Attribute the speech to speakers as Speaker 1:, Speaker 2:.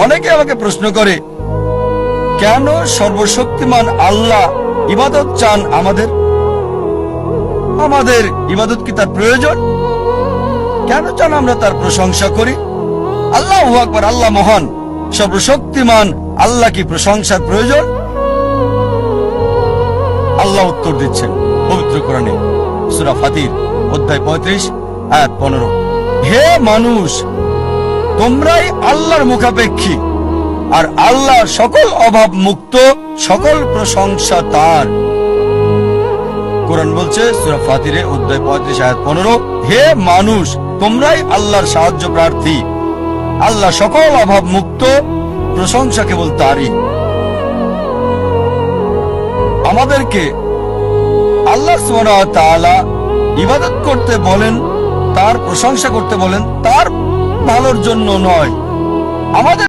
Speaker 1: অনেকে আমাকে প্রশ্ন করে, কেন সর্বশক্তিমান আল্লাহ ইবাদত চান আমাদের? আমাদের ইবাদত কি তার প্রয়োজন? কেন চান আমরা তার প্রশংসা করি? আল্লাহু আকবার, আল্লাহ মহান, সর্বশক্তিমান, আল্লাহ কি প্রশংসার প্রয়োজন? আল্লাহ উত্তর দিচ্ছেন পবিত্র কোরআনে সূরা ফাতির অধ্যায় 35 আয়াত 15, হে মানুষ, তোমরাই আল্লাহর মুখাপেক্ষী, আর আল্লাহ সকল অভাব মুক্ত, সকল প্রশংসা তার। কোরআন বলছে সূরা ফাতিরে অধ্যায় 35 আয়াত 15, হে মানুষ, তোমরাই আল্লাহর সাহায্য প্রার্থী, আল্লাহ সকল অভাব মুক্ত, প্রশংসা কেবল তারই। আমাদেরকে আল্লাহ সুবহানাহু ওয়া তাআলা ইবাদত করতে বলেন, তার প্রশংসা করতে বলেন, তার ভালোর জন্য নয়। আমাদের